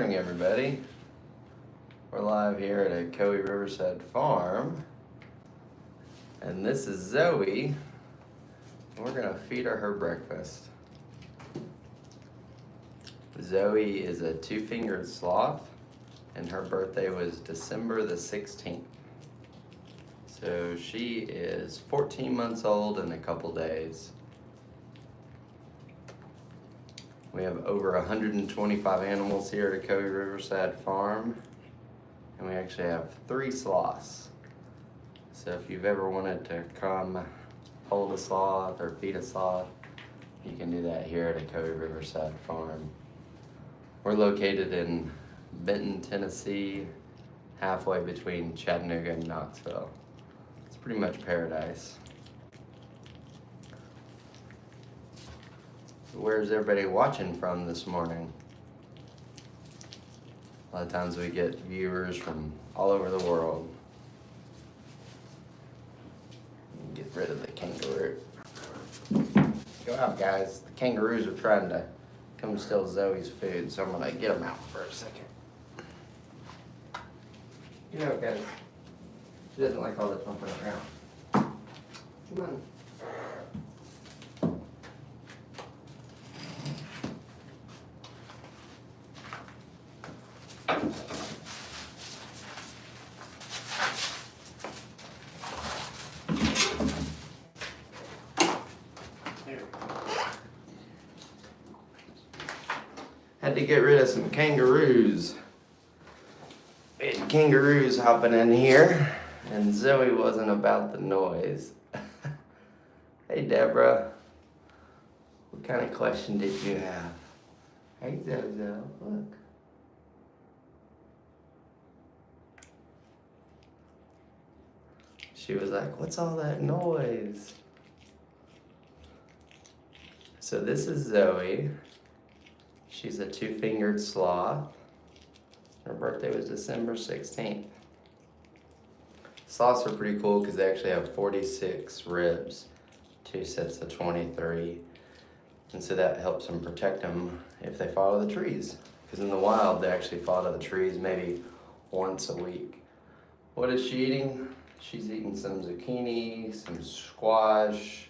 morning, everybody. We're live here at a Coe Riverside farm, and this is Zoe. We're gonna feed her breakfast. Zoe is a two-fingered sloth, and her birthday was December the 16th. So she is 14 months old in a couple days. We have over 125 animals here at Coe Riverside Farm, and we actually have 3 sloths. So if you've ever wanted to come hold a sloth or feed a sloth, you can do that here at Coe Riverside Farm. We're located in Benton, Tennessee, halfway between Chattanooga and Knoxville. It's pretty much paradise. Where's everybody watching from this morning? A lot of times we get viewers from all over the world. Get rid of the kangaroo. Go out, guys. The kangaroos are trying to come steal Zoe's food, so I'm gonna get them out for a second. Get out, guys. She doesn't like all this jumping around. Come on. Had to get rid of some kangaroos. We had kangaroos hopping in here, and Zoe wasn't about the noise. Hey, Deborah. What kind of question did you have? Hey, Zozo, look. She was like, what's all that noise? So this is Zoe. She's a two-fingered sloth. Her birthday was December 16th. Sloths are pretty cool because they actually have 46 ribs, 2 sets of 23. And so that helps them protect them if they fall out of the trees. Because in the wild, they actually fall out of the trees maybe once a week. What is she eating? She's eating some zucchini, some squash,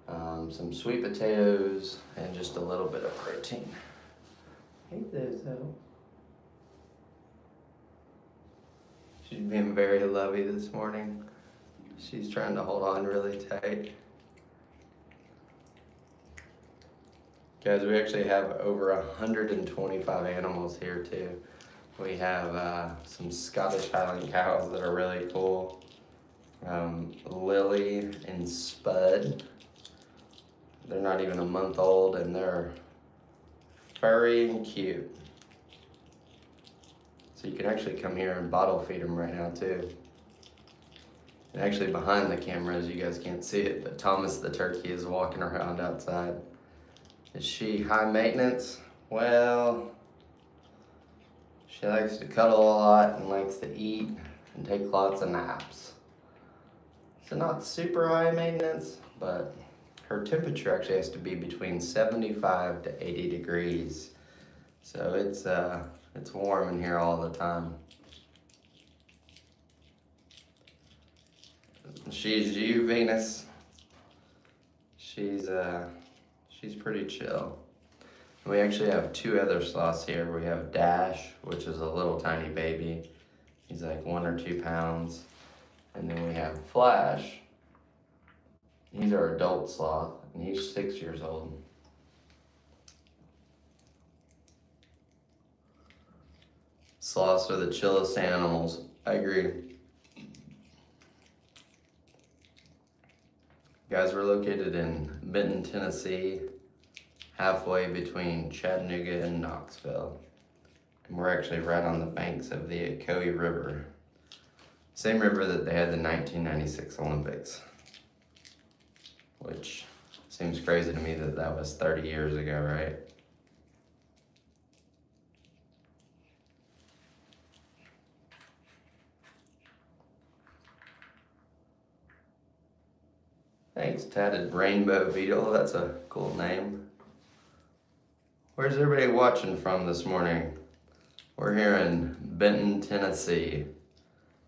some sweet potatoes, and just a little bit of protein. Hey there, Zoe. She's being very lovey this morning. She's trying to hold on really tight. Guys, we actually have over 125 animals here too. We have some Scottish Highland cows that are really cool. Lily and Spud. They're not even a month old and they're furry and cute. So you can actually come here and bottle feed them right now too. And actually behind the cameras, you guys can't see it, but Thomas the turkey is walking around outside. Is she high maintenance? Well, she likes to cuddle a lot and likes to eat and take lots of naps. So not super high maintenance, but her temperature actually has to be between 75 to 80 degrees. So it's warm in here all the time. She's you, Venus. She's pretty chill. And we actually have 2 other sloths here. We have Dash, which is a little tiny baby. He's like 1 or 2 pounds. And then we have Flash. He's our adult sloth, and he's 6 years old. Sloths are the chillest animals. I agree. Guys, we're located in Benton, Tennessee, halfway between Chattanooga and Knoxville. And we're actually right on the banks of the Coe River. Same river that they had the 1996 Olympics. Which seems crazy to me that that was 30 years ago, right? Thanks, Tatted Rainbow Beetle. That's a cool name. Where's everybody watching from this morning? We're here in Benton, Tennessee,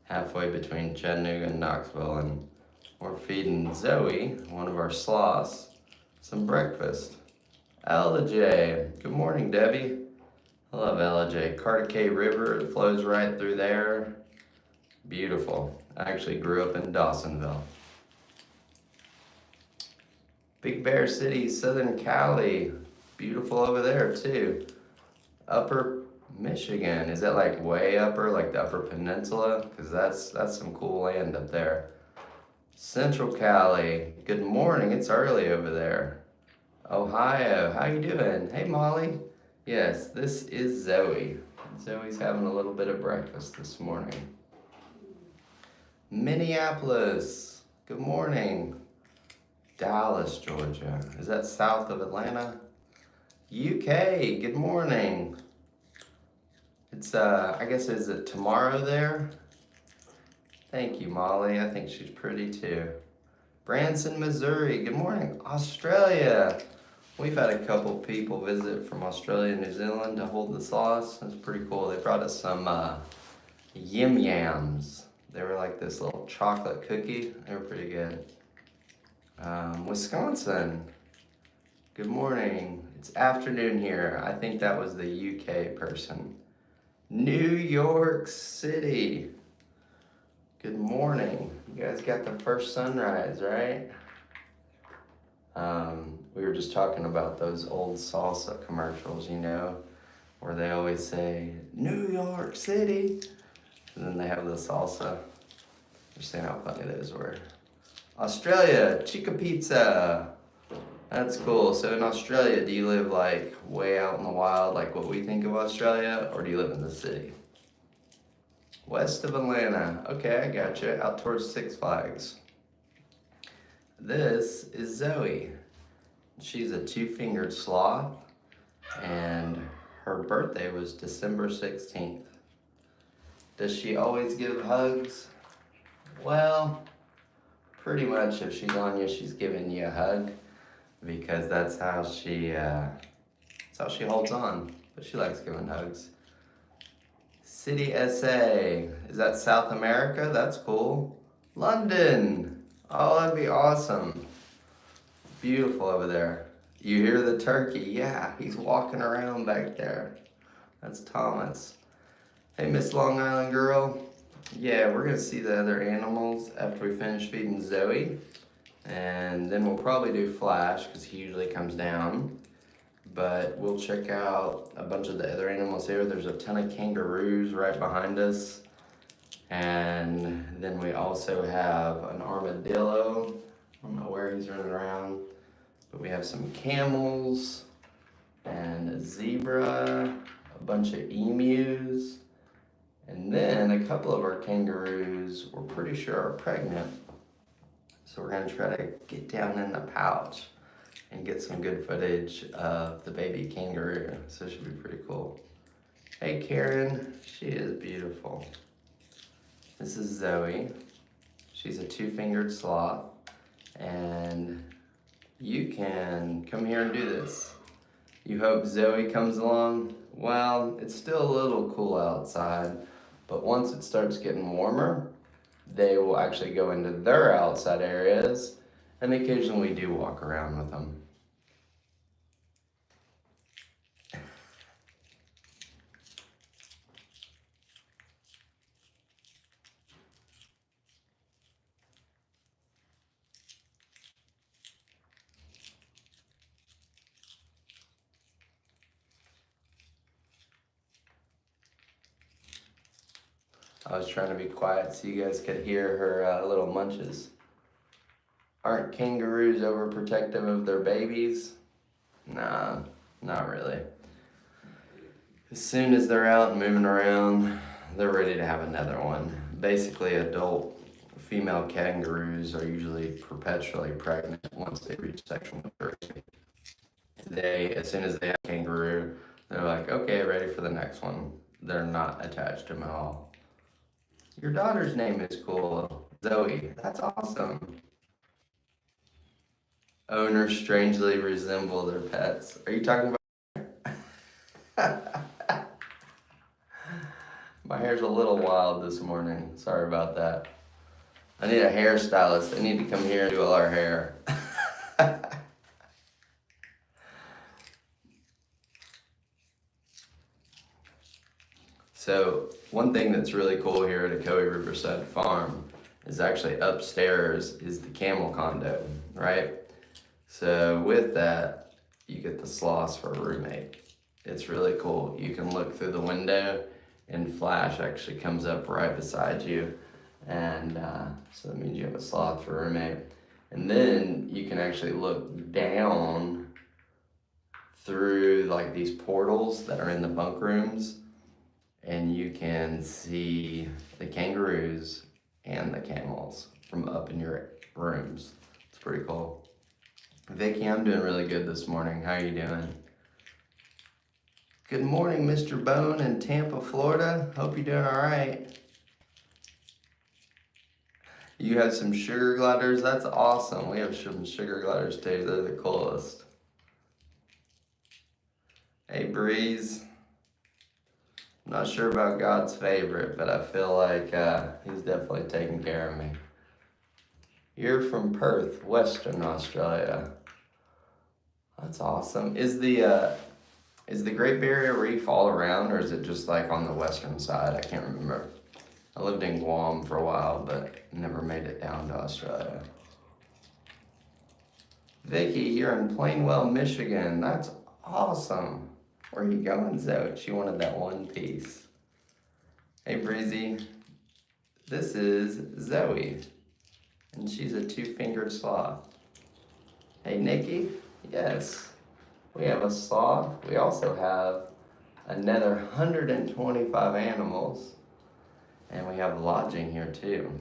halfway between Chattanooga and Knoxville, and we're feeding Zoe, one of our sloths, some breakfast. Ella good morning, Debbie. I love Ella Cartacay River, it flows right through there. Beautiful. I actually grew up in Dawsonville. Big Bear City, Southern Cali. Beautiful over there too. Upper Michigan, is that like way upper, like the Upper Peninsula? Because that's some cool land up there. Central Cali, good morning, it's early over there. Ohio, how you doing? Hey Molly. Yes, this is Zoe. Zoe's having a little bit of breakfast this morning. Minneapolis, good morning. Dallas, Georgia, is that south of Atlanta? UK, good morning. It's, I guess, is it tomorrow there? Thank you, Molly. I think she's pretty too. Branson, Missouri. Good morning. Australia. We've had a couple people visit from Australia and New Zealand to hold the sauce. That's pretty cool. They brought us some yim yams. They were like this little chocolate cookie. They were pretty good. Wisconsin. Good morning. It's afternoon here. I think that was the UK person. New York City. Good morning. You guys got the first sunrise, right? We were just talking about those old salsa commercials, you know, where they always say, New York City. And then they have the salsa. Just saying how funny those were. Australia, Chica Pizza. That's cool. So in Australia, do you live like way out in the wild, like what we think of Australia, or do you live in the city? West of Atlanta. Okay, I gotcha. Out towards Six Flags. This is Zoe. She's a two-fingered sloth, and her birthday was December 16th. Does she always give hugs? Well, pretty much if she's on you, she's giving you a hug, because that's how she holds on. But she likes giving hugs. City SA, is that South America? That's cool. London, oh, that'd be awesome. Beautiful over there. You hear the turkey? Yeah, he's walking around back there. That's Thomas. Hey, Miss Long Island girl. Yeah, we're gonna see the other animals after we finish feeding Zoe. And then we'll probably do Flash, because he usually comes down. But we'll check out a bunch of the other animals here. There's a ton of kangaroos right behind us. And then we also have an armadillo. I don't know where he's running around. But we have some camels and a zebra, a bunch of emus. And then a couple of our kangaroos we're pretty sure are pregnant. So we're gonna try to get down in the pouch and get some good footage of the baby kangaroo. So it should be pretty cool. Hey Karen, she is beautiful. This is Zoe. She's a two-fingered sloth, and you can come here and do this. You hope Zoe comes along? Well, it's still a little cool outside, but once it starts getting warmer, they will actually go into their outside areas, and occasionally we do walk around with them. I was trying to be quiet so you guys could hear her little munches. Aren't kangaroos overprotective of their babies? Nah, not really. As soon as they're out and moving around, they're ready to have another one. Basically, adult female kangaroos are usually perpetually pregnant once they reach sexual maturity. As soon as they have a kangaroo, they're like, okay, ready for the next one. They're not attached to them at all. Your daughter's name is cool, Zoe. That's awesome. Owners strangely resemble their pets. Are you talking about? hair's a little wild this morning. Sorry about that. I need a hairstylist. They need to come here and do all our hair. So one thing that's really cool here at Ocoee Riverside Farm is actually upstairs is the camel condo, right? So with that, you get the sloths for a roommate. It's really cool. You can look through the window and Flash actually comes up right beside you. And so that means you have a sloth for a roommate. And then you can actually look down through like these portals that are in the bunk rooms, and you can see the kangaroos and the camels from up in your rooms. It's pretty cool. Vicky, I'm doing really good this morning. How are you doing? Good morning, Mr. Bone in Tampa, Florida. Hope you're doing all right. You have some sugar gliders? That's awesome. We have some sugar gliders too. They're the coolest. Hey, Breeze. I'm not sure about God's favorite, but I feel like he's definitely taking care of me. You're from Perth, Western Australia. That's awesome. Is the Great Barrier Reef all around, or is it just like on the western side? I can't remember. I lived in Guam for a while, but never made it down to Australia. Vicky, you're in Plainwell, Michigan. That's awesome. Where are you going, Zoe? She wanted that one piece. Hey, Breezy. This is Zoe, and she's a two-fingered sloth. Hey, Nikki. Yes, we have a sloth. We also have another 125 animals, and we have lodging here too.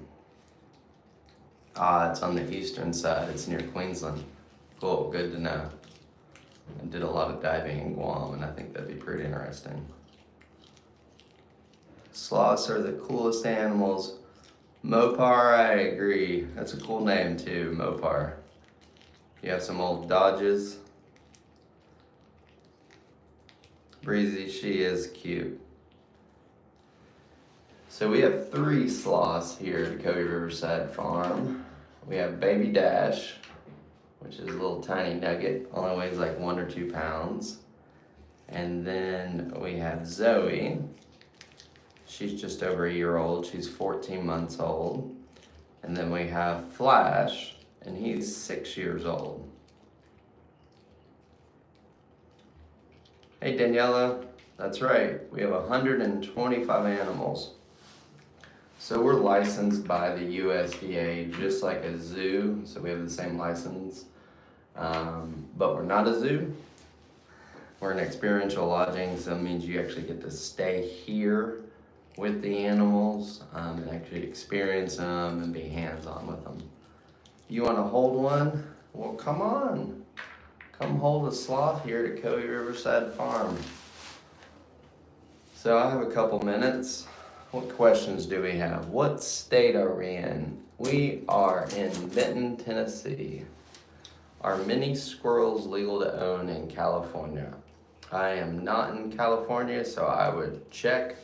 It's on the eastern side. It's near Queensland. Cool, good to know. I did a lot of diving in Guam, and I think that'd be pretty interesting. Sloths are the coolest animals. Mopar, I agree. That's a cool name too, Mopar. You have some old Dodges. Breezy, she is cute. So we have 3 sloths here at Ocoee Riverside Farm. We have Baby Dash, which is a little tiny nugget, only weighs like 1 or 2 pounds. And then we have Zoe. She's just over a year old. She's 14 months old. And then we have Flash, and he's 6 years old. Hey, Daniela. That's right. We have 125 animals. So we're licensed by the USDA, just like a zoo. So we have the same license, but we're not a zoo. We're an experiential lodging, so that means you actually get to stay here with the animals and actually experience them and be hands-on with them. You want to hold one? Well, come on. Come hold a sloth here at Ocoee Riverside Farm. So I have a couple minutes. What questions do we have? What state are we in? We are in Benton, Tennessee. Are mini squirrels legal to own in California? I am not in California, so I would check.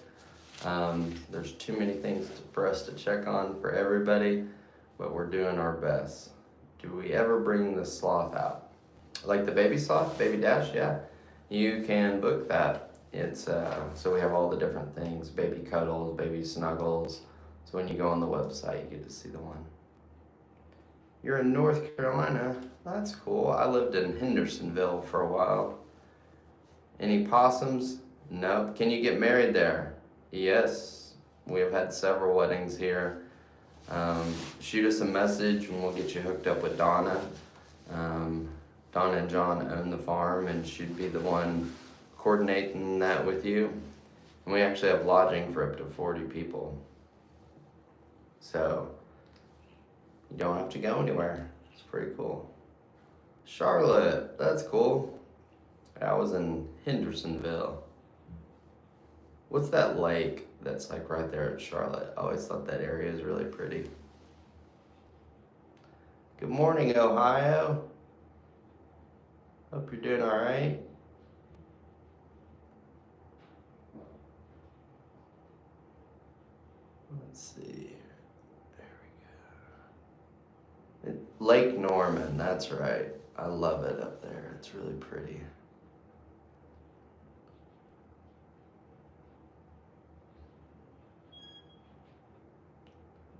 There's too many things for us to check on for everybody, but we're doing our best. Do we ever bring the sloth out? Like the baby sloth, Baby Dash, yeah. You can book that. It's so we have all the different things, baby cuddles, baby snuggles. So when you go on the website, you get to see the one. You're in North Carolina. That's cool. I lived in Hendersonville for a while. Any possums? No. Can you get married there? Yes. We have had several weddings here. Shoot us a message and we'll get you hooked up with Donna. Donna and John own the farm, and she'd be the one coordinating that with you. And we actually have lodging for up to 40 people. So you don't have to go anywhere. It's pretty cool. Charlotte, that's cool. I was in Hendersonville. What's that lake that's like right there at Charlotte? I always thought that area is really pretty. Good morning, Ohio. Hope you're doing all right. Let's see. There we go. Lake Norman, that's right. I love it up there. It's really pretty.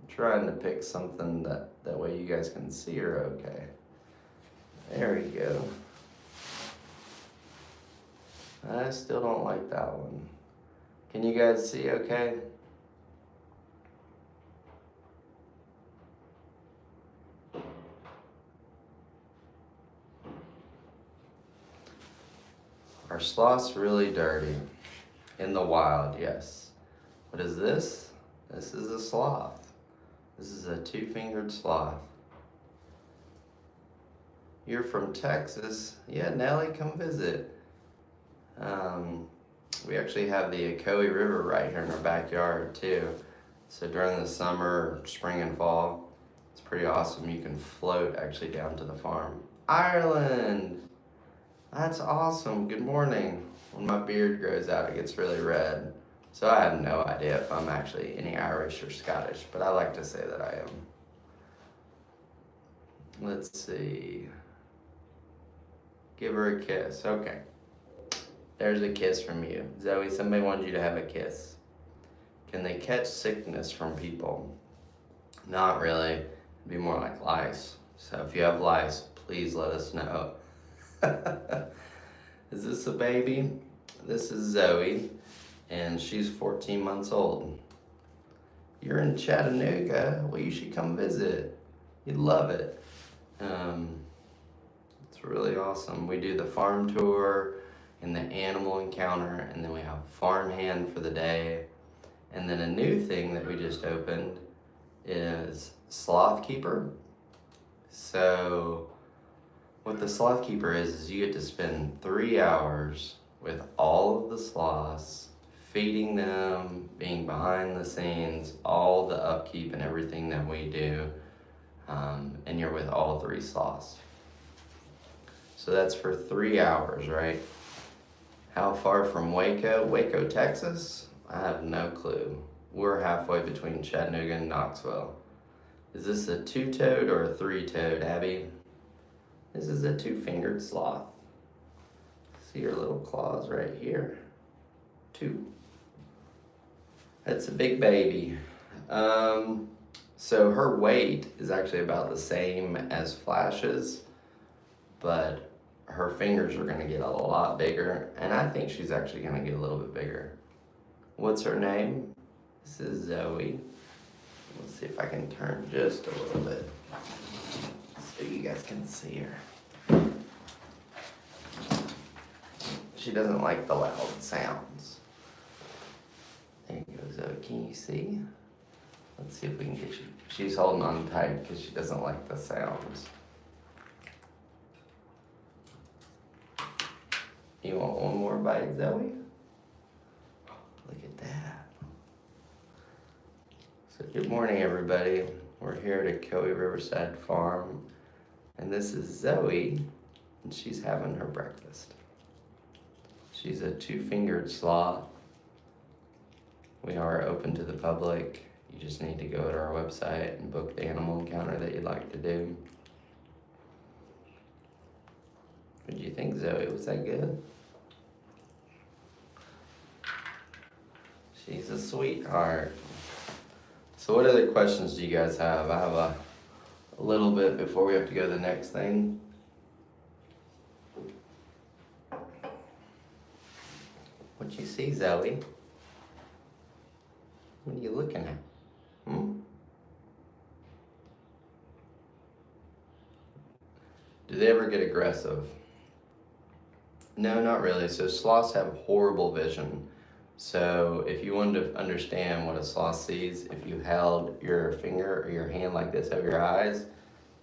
I'm trying to pick something that way you guys can see her okay. There we go. I still don't like that one. Can you guys see okay? Are sloths really dirty? In the wild, yes. What is this? This is a sloth. This is a two-fingered sloth. You're from Texas? Yeah, Nellie, come visit. We actually have the Ocoee River right here in our backyard too. So during the summer, spring and fall, it's pretty awesome. You can float actually down to the farm. Ireland! That's awesome. Good morning. When my beard grows out, it gets really red. So I have no idea if I'm actually any Irish or Scottish, but I like to say that I am. Let's see. Give her a kiss. Okay. There's a kiss from you. Zoe, somebody wanted you to have a kiss. Can they catch sickness from people? Not really. It'd be more like lice. So if you have lice, please let us know. Is this a baby? This is Zoe, and she's 14 months old. You're in Chattanooga. Well, you should come visit. You'd love it. It's really awesome. We do the farm tour and the animal encounter, and then we have farmhand for the day. And then a new thing that we just opened is Sloth Keeper. So what the Sloth Keeper is you get to spend 3 hours with all of the sloths, feeding them, being behind the scenes, all the upkeep and everything that we do, and you're with all 3 sloths. So that's for 3 hours, right? How far from Waco? Waco, Texas? I have no clue. We're halfway between Chattanooga and Knoxville. Is this a 2-toed or a 3-toed, Abby? This is a 2-fingered sloth. See your little claws right here? 2. That's a big baby. So her weight is actually about the same as Flash's, but her fingers are gonna get a lot bigger, and I think she's actually gonna get a little bit bigger. What's her name? This is Zoe. Let's see if I can turn just a little bit so you guys can see her. She doesn't like the loud sounds. There you go, Zoe. Can you see? Let's see if we can get you. She's holding on tight because she doesn't like the sounds. You want one more bite, Zoe? Look at that. So good morning, everybody. We're here at Ocoee Riverside Farm, and this is Zoe, and she's having her breakfast. She's a 2-fingered sloth. We are open to the public. You just need to go to our website and book the animal encounter that you'd like to do. What do you think, Zoe? Was that good? She's a sweetheart. So what other questions do you guys have? I have a little bit before we have to go to the next thing. What you see, Zoe? What are you looking at? Do they ever get aggressive? No, not really. So sloths have horrible vision. So if you wanted to understand what a sloth sees, if you held your finger or your hand like this over your eyes,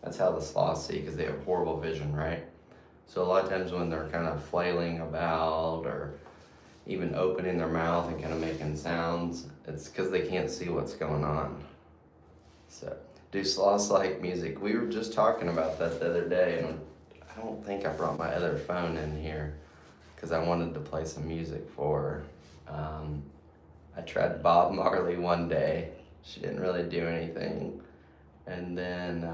that's how the sloths see, because they have horrible vision, right? So a lot of times when they're kind of flailing about or even opening their mouth and kind of making sounds, it's because they can't see what's going on. So, do sloths like music? We were just talking about that the other day, and I don't think I brought my other phone in here because I wanted to play some music for her. I tried Bob Marley one day. She didn't really do anything. And then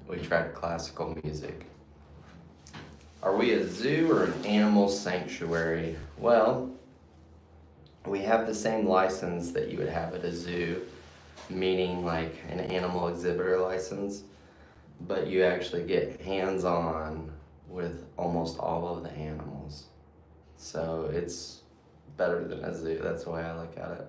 we tried classical music. Are we a zoo or an animal sanctuary? Well, we have the same license that you would have at a zoo, meaning like an animal exhibitor license, but you actually get hands-on with almost all of the animals. So it's better than a zoo. That's the way I look at it.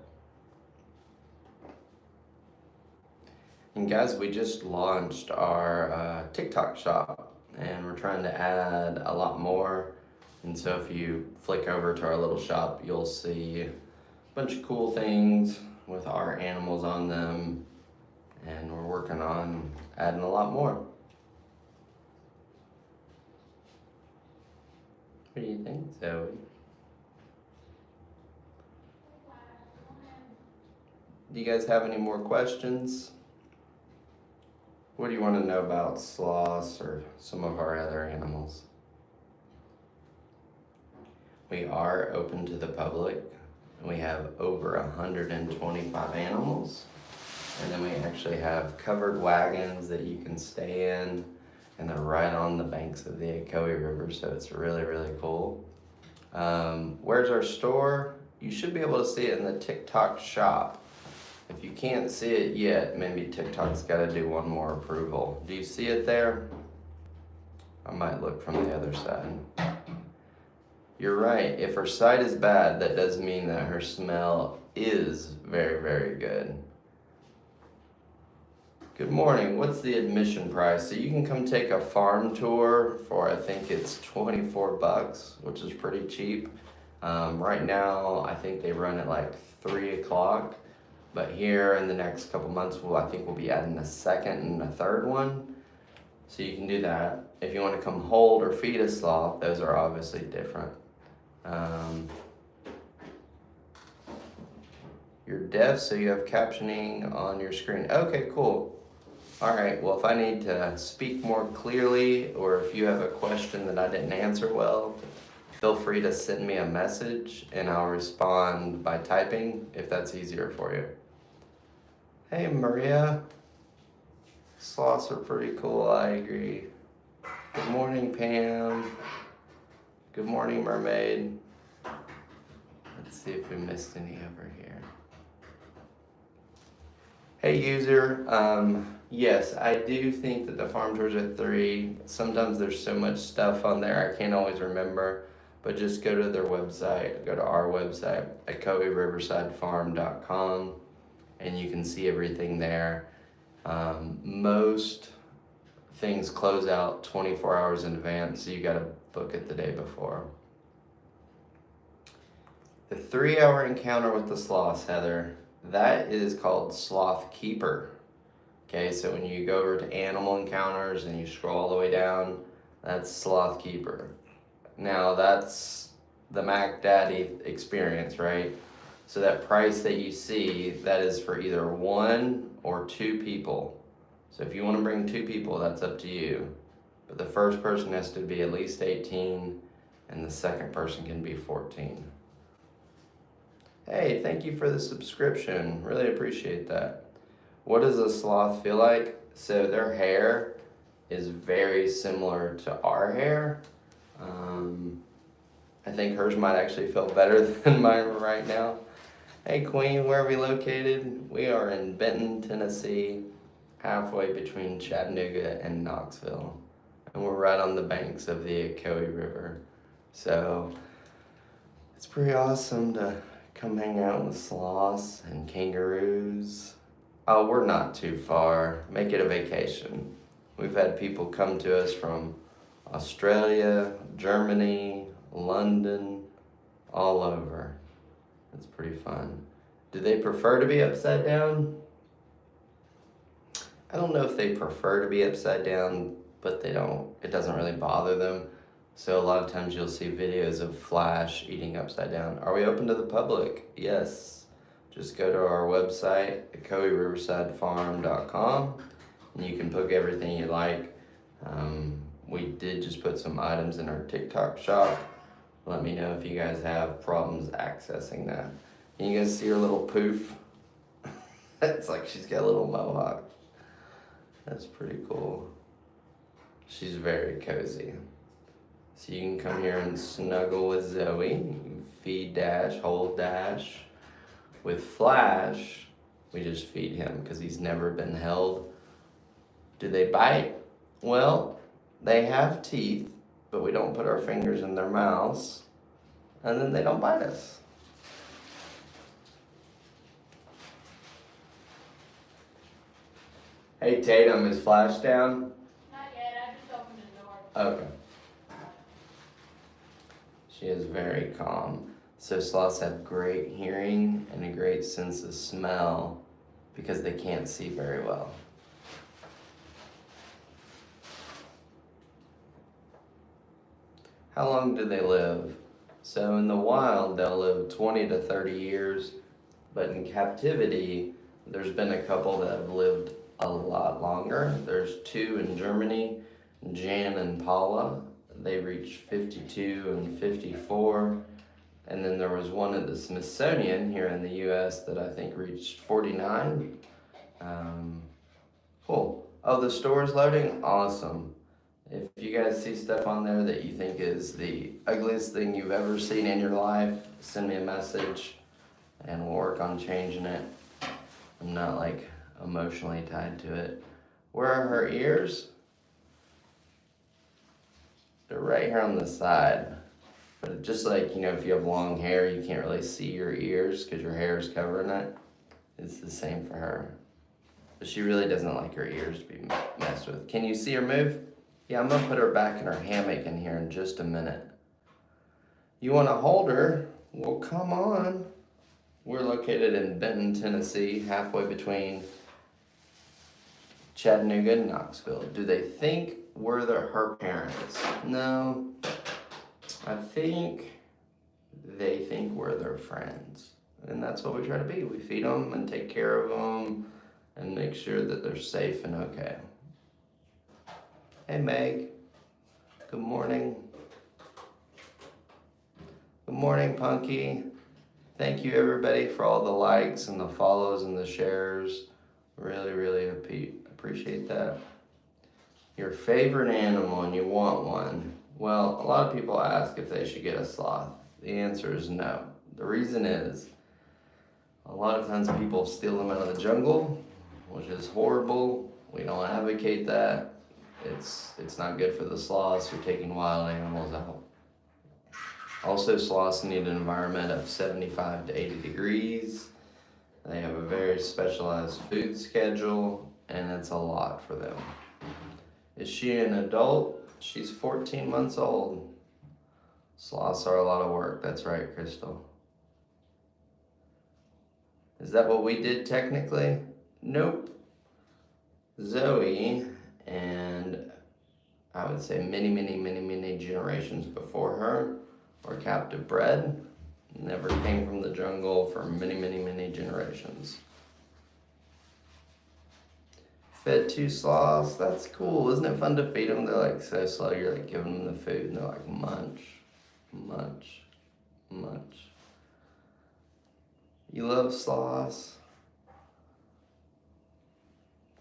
And guys, we just launched our TikTok shop, and we're trying to add a lot more. And so if you flick over to our little shop, you'll see a bunch of cool things with our animals on them, and we're working on adding a lot more. What do you think, Zoe? Do you guys have any more questions? What do you want to know about sloths or some of our other animals? We are open to the public. We have over 125 animals. And then we actually have covered wagons that you can stay in, and they're right on the banks of the Ocoee River, so it's really, really cool. Where's our store? You should be able to see it in the TikTok shop. If you can't see it yet, maybe TikTok's got to do one more approval. Do you see it there? I might look from the other side. You're right. If her sight is bad, that does mean that her smell is very, very good. Good morning. What's the admission price? So you can come take a farm tour for, I think it's $24, which is pretty cheap. Right now, I think they run at like 3 o'clock. But here in the next couple months, I think we'll be adding a second and a third one. So you can do that. If you want to come hold or feed a sloth, those are obviously different. You're deaf, so you have captioning on your screen. Okay, cool. All right, well, if I need to speak more clearly, or if you have a question that I didn't answer well, feel free to send me a message and I'll respond by typing if that's easier for you. Hey, Maria. Sloths are pretty cool, I agree. Good morning, Pam. Good morning, Mermaid. Let's see if we missed any over here. Hey, user. Yes, I do think that the farm tours at 3. Sometimes there's so much stuff on there I can't always remember, but just go to their website, go to our website, ocoeeriversidefarm.com, and you can see everything there. Most things close out 24 hours in advance, so you gotta book it the day before. The 3-hour encounter with the sloths, Heather, that is called Sloth Keeper. Okay, so when you go over to Animal Encounters and you scroll all the way down, that's Sloth Keeper. Now that's the Mac Daddy experience, right? So that price that you see, that is for either 1 or 2 people. So if you want to bring 2 people, that's up to you. But the first person has to be at least 18, and the second person can be 14. Hey, thank you for the subscription. Really appreciate that. What does a sloth feel like? So their hair is very similar to our hair. I think hers might actually feel better than mine right now. Hey Queen, where are we located? We are in Benton, Tennessee, halfway between Chattanooga and Knoxville. And we're right on the banks of the Ocoee River. So it's pretty awesome to come hang out with sloths and kangaroos. Oh, we're not too far. Make it a vacation. We've had people come to us from Australia, Germany, London, all over. It's pretty fun. Do they prefer to be upside down? I don't know if they prefer to be upside down, but they don't. It doesn't really bother them. So a lot of times you'll see videos of Flash eating upside down. Are we open to the public? Yes. Just go to our website, ocoeeriversidefarm.com, and you can book everything you like. We did just put some items in our TikTok shop. Let me know if you guys have problems accessing that. Can you guys see her little poof? It's like she's got a little mohawk. That's pretty cool. She's very cozy. So you can come here and snuggle with Zoe. You can feed Dash, hold Dash. With Flash, we just feed him because he's never been held. Do they bite? Well, they have teeth, but we don't put our fingers in their mouths, and then they don't bite us. Hey Tatum, is Flash down? Not yet, I just opened the door. Okay. She is very calm. So sloths have great hearing and a great sense of smell because they can't see very well. How long do they live? So in the wild, they'll live 20 to 30 years, but in captivity, there's been a couple that have lived a lot longer. There's two in Germany, Jan and Paula. They reached 52 and 54. And then there was one at the Smithsonian here in the US that I think reached 49. Cool. Oh, the store is loading? Awesome. If you guys see stuff on there that you think is the ugliest thing you've ever seen in your life, send me a message and we'll work on changing it. I'm not like emotionally tied to it. Where are her ears? They're right here on the side. But just like, you know, if you have long hair, you can't really see your ears because your hair is covering it. It's the same for her. But she really doesn't like her ears to be messed with. Can you see her move? Yeah, I'm gonna put her back in her hammock in here in just a minute. You wanna hold her? Well, come on. We're located in Benton, Tennessee, halfway between Chattanooga and Knoxville. Do they think we're her parents? No. I think they think we're their friends. And that's what we try to be. We feed them and take care of them and make sure that they're safe and okay. Hey Meg, good morning. Good morning, Punky. Thank you everybody for all the likes and the follows and the shares. Really, really appreciate that. Your favorite animal and you want one. Well, a lot of people ask if they should get a sloth. The answer is no. The reason is, a lot of times people steal them out of the jungle, which is horrible. We don't advocate that. It's not good for the sloths. You're taking wild animals out. Also, sloths need an environment of 75 to 80 degrees. They have a very specialized food schedule, and it's a lot for them. Is she an adult? She's 14 months old. Sloths are a lot of work. That's right, Crystal. Is that what we did technically? Nope. Zoe and I would say many generations before her were captive bred. Never came from the jungle for many generations. Fed 2 sloths, that's cool. Isn't it fun to feed them? They're like so slow, you're like giving them the food and they're like munch, munch, munch. You love sloths?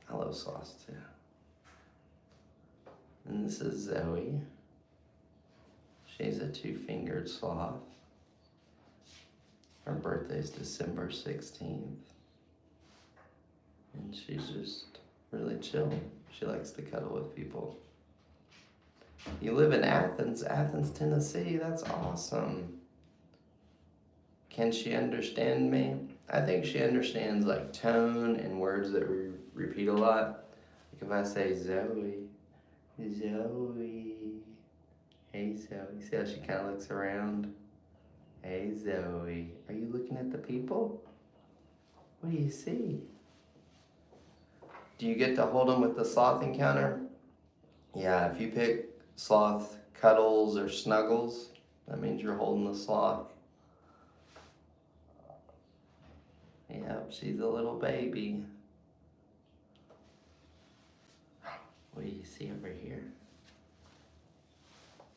I love sloths too. And this is Zoe. She's a 2-fingered sloth. Her birthday's December 16th. And she's just really chill. She likes to cuddle with people. You live in Athens, Tennessee. That's awesome. Can she understand me? I think she understands like tone and words that we repeat a lot. Like if I say Zoe, Zoe. Hey Zoe. See how she kind of looks around? Hey Zoe. Are you looking at the people? What do you see? Do you get to hold them with the sloth encounter? Yeah, if you pick sloth cuddles or snuggles, that means you're holding the sloth. Yep, she's a little baby. What do you see over here?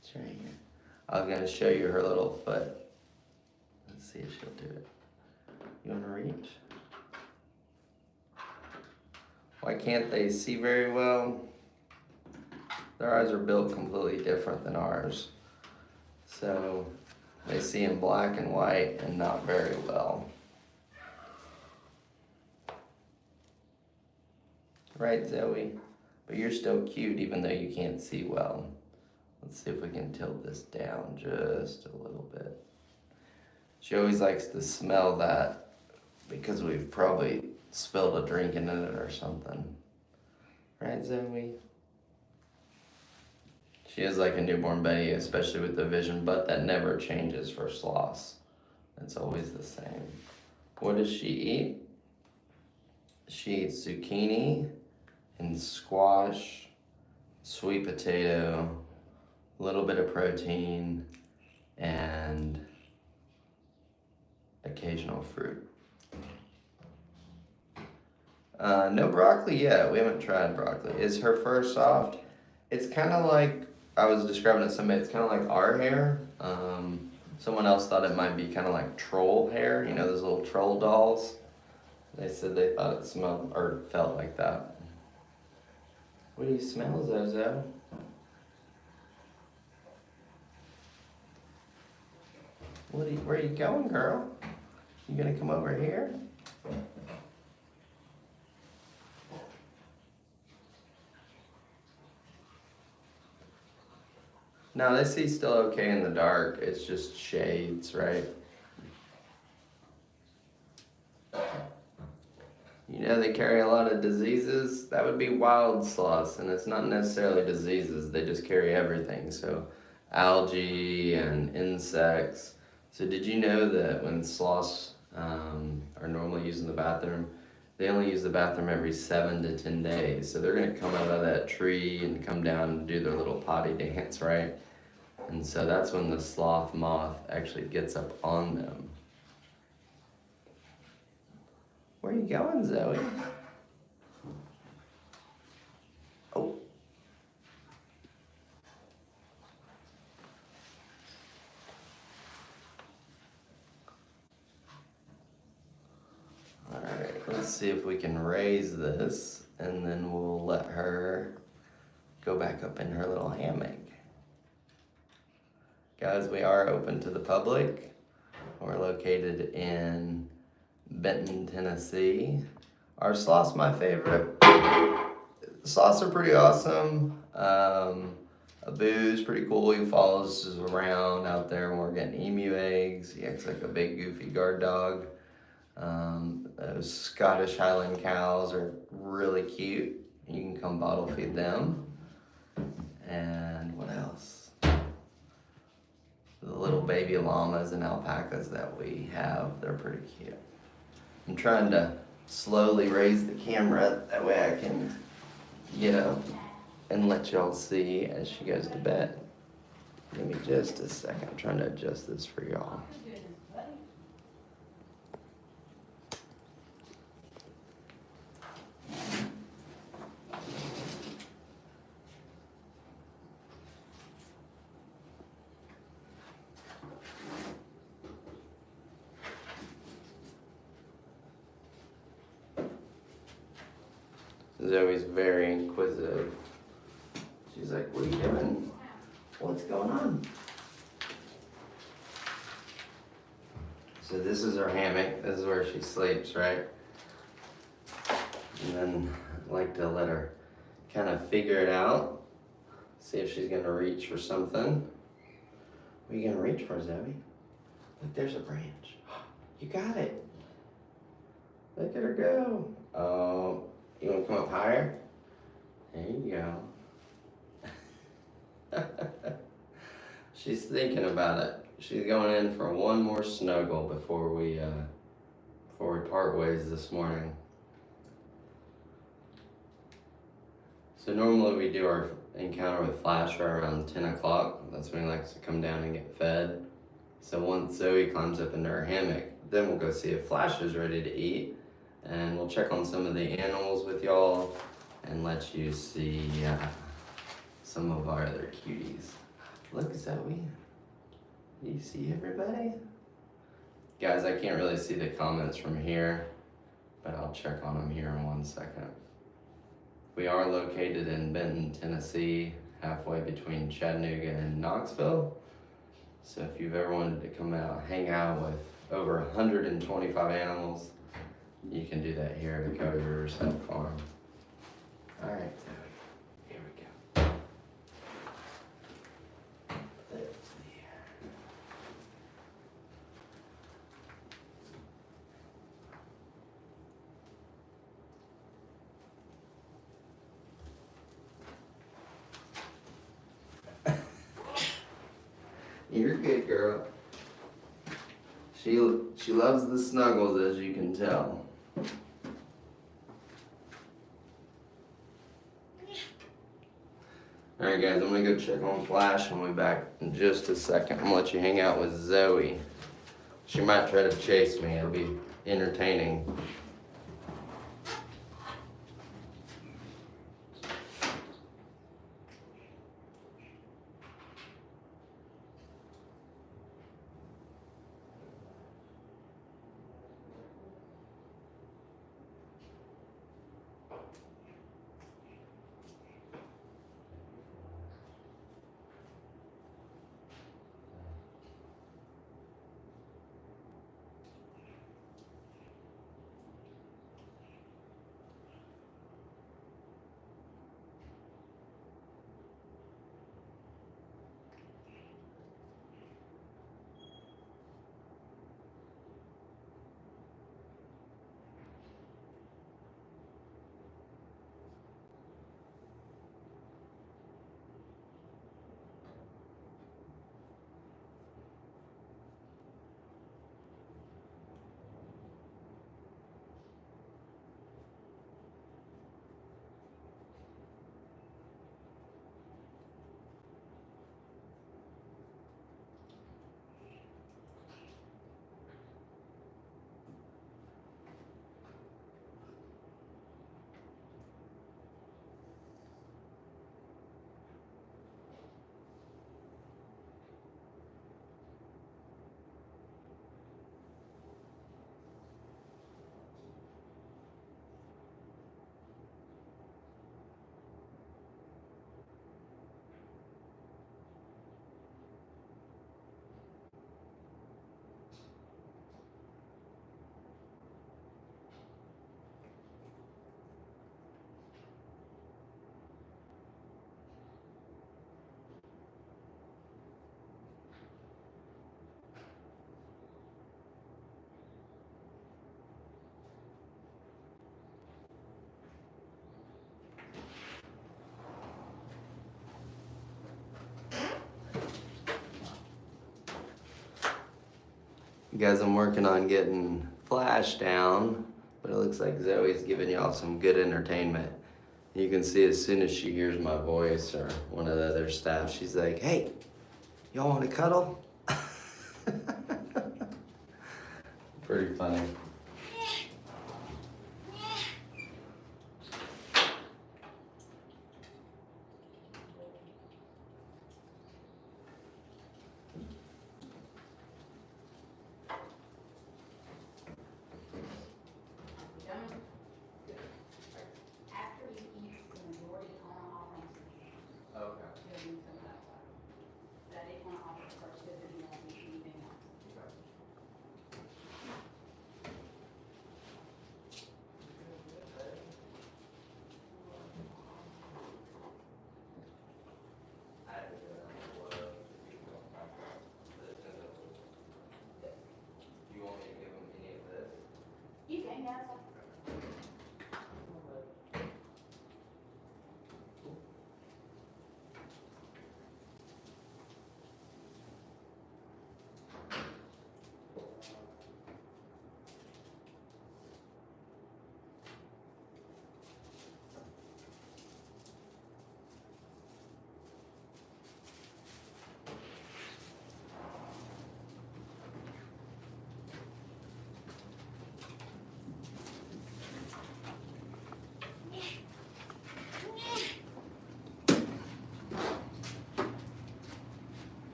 It's right here. I'm gonna show you her little foot. Let's see if she'll do it. You wanna reach? Why can't they see very well? Their eyes are built completely different than ours. So they see in black and white and not very well. Right, Zoe? But you're still cute even though you can't see well. Let's see if we can tilt this down just a little bit. She always likes to smell that because we've probably spilled a drink in it or something. Right, Zoe? She is like a newborn baby, especially with the vision, but that never changes for sloths. It's always the same. What does she eat? She eats zucchini and squash, sweet potato, a little bit of protein, and occasional fruit. No broccoli yet. We haven't tried broccoli. Is her fur soft? It's kind of like, I was describing it to somebody, it's kind of like our hair. Someone else thought it might be kind of like troll hair, you know, those little troll dolls. They said they thought it smelled or felt like that. What do you smell, Zozo? Where are you going, girl? You gonna come over here? No, they see still okay in the dark. It's just shades, right? You know they carry a lot of diseases. That would be wild sloths, and it's not necessarily diseases. They just carry everything. So algae and insects. So did you know that when sloths are normally using the bathroom, they only use the bathroom every 7 to 10 days. So they're gonna come out of that tree and come down and do their little potty dance, right? And so that's when the sloth moth actually gets up on them. Where are you going, Zoe? Oh. All right, let's see if we can raise this, and then we'll let her go back up in her little hammock. Guys, we are open to the public. We're located in Benton, Tennessee. Are sloths my favorite? Sloths are pretty awesome. Abu's pretty cool. He follows us around out there when we're getting emu eggs. He acts like a big goofy guard dog. Those Scottish Highland cows are really cute. You can come bottle feed them. And what else? The little baby llamas and alpacas that we have, they're pretty cute. I'm trying to slowly raise the camera, that way I can get up and let y'all see as she goes to bed. Give me just a second, I'm trying to adjust this for y'all. Zoe's very inquisitive. She's like, what are you doing? What's going on? So this is her hammock. This is where she sleeps, right? And then I like to let her kind of figure it out. See if she's gonna reach for something. What are you gonna reach for, Zoe? Look, there's a branch. You got it. Look at her go. Oh. You want to come up higher? There you go. She's thinking about it. She's going in for one more snuggle before we part ways this morning. So normally we do our encounter with Flash right around 10 o'clock. That's when he likes to come down and get fed. So once Zoe climbs up into her hammock, then we'll go see if Flash is ready to eat. And we'll check on some of the animals with y'all and let you see some of our other cuties. Look, Zoe. Do you see everybody? Guys, I can't really see the comments from here, but I'll check on them here in 1 second. We are located in Benton, Tennessee, halfway between Chattanooga and Knoxville. So if you've ever wanted to come out, hang out with over 125 animals, you can do that here at the Kangaroos Farm. All right, Zoe, here we go. Let's see. You're good, girl. She loves the snuggles, as you can tell. Alright guys, I'm gonna go check on Flash and we'll be back in just a second. I'm gonna let you hang out with Zoe. She might try to chase me, it'll be entertaining. Guys, I'm working on getting Flash down, but it looks like Zoe's giving y'all some good entertainment. You can see as soon as she hears my voice or one of the other staff, she's like, hey, y'all want to cuddle? Pretty funny.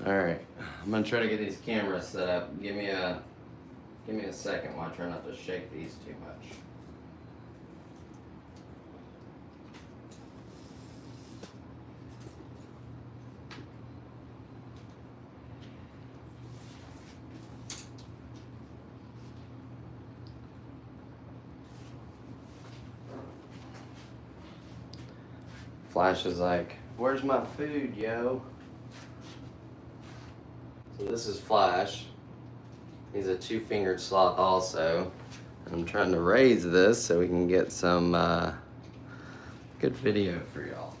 Alright, I'm gonna try to get these cameras set up. Give me a second while I try not to shake these too much. Flash is like, where's my food, yo? So this is Flash. He's a two-fingered sloth also. I'm trying to raise this so we can get some good video for y'all.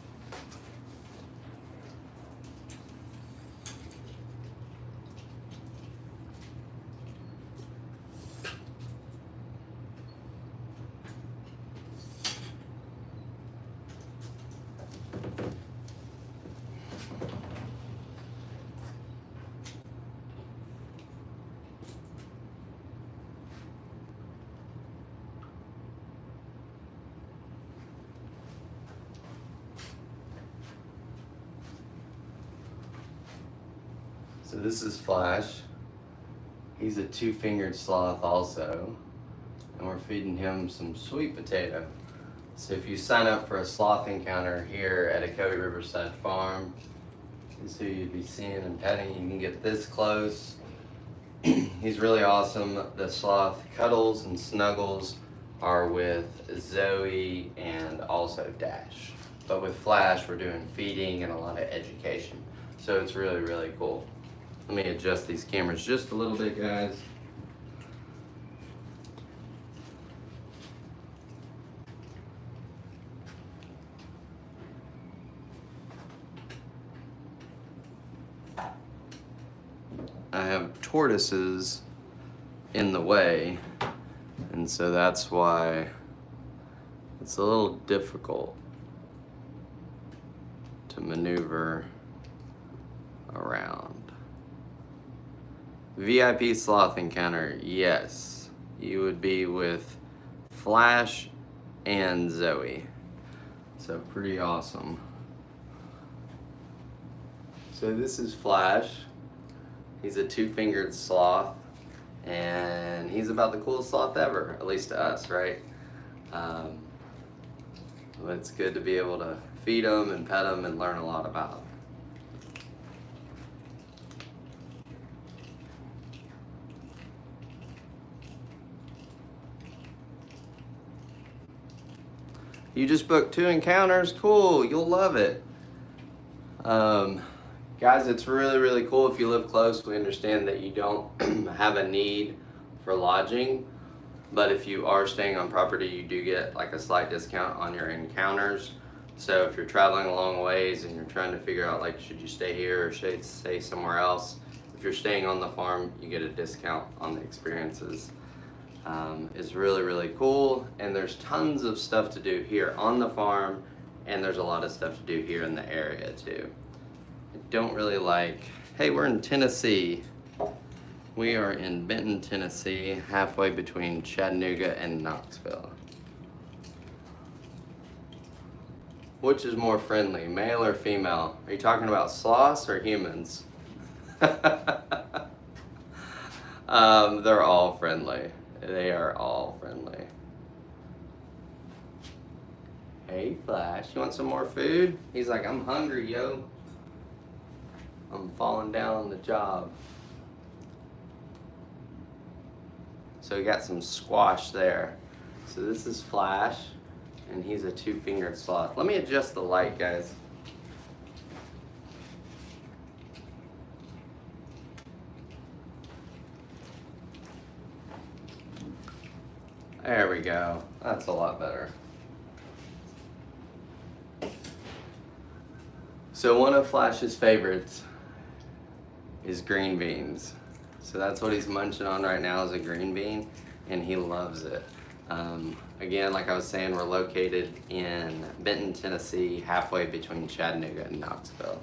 So this is Flash. He's a two-fingered sloth also. And we're feeding him some sweet potato. So if you sign up for a sloth encounter here at a Cody Riverside farm, this is who you'd be seeing and petting. You can get this close. He's really awesome. The sloth cuddles and snuggles are with Zoe and also Dash. But with Flash, we're doing feeding and a lot of education. So it's really, really cool. Let me adjust these cameras just a little bit, guys. I have tortoises in the way, and so that's why it's a little difficult to maneuver around. VIP sloth encounter, yes. You would be with Flash and Zoe. So pretty awesome. So this is Flash. He's a two-fingered sloth, and he's about the coolest sloth ever, at least to us, right? It's good to be able to feed him and pet him and learn a lot about him. You just booked 2 encounters? Cool, you'll love it. Guys, it's really, really cool if you live close. We understand that you don't have a need for lodging, but if you are staying on property, you do get like a slight discount on your encounters. So if you're traveling a long ways and you're trying to figure out like, should you stay here or should you stay somewhere else? If you're staying on the farm, you get a discount on the experiences. Is really, really cool, and there's tons of stuff to do here on the farm, and there's a lot of stuff to do here in the area too. I don't really like, hey, we're in Tennessee. We are in Benton, Tennessee, halfway between Chattanooga and Knoxville. Which is more friendly, male or female? Are you talking about sloths or humans? They're all friendly. They are all friendly. Hey Flash, you want some more food? He's like, I'm hungry, yo. I'm falling down on the job. So we got some squash there. So this is Flash, and he's a two-fingered sloth. Let me adjust the light, guys. There we go. That's a lot better. So one of Flash's favorites is green beans. So that's what he's munching on right now, is a green bean, and he loves it. Again, like I was saying, we're located in Benton, Tennessee, halfway between Chattanooga and Knoxville.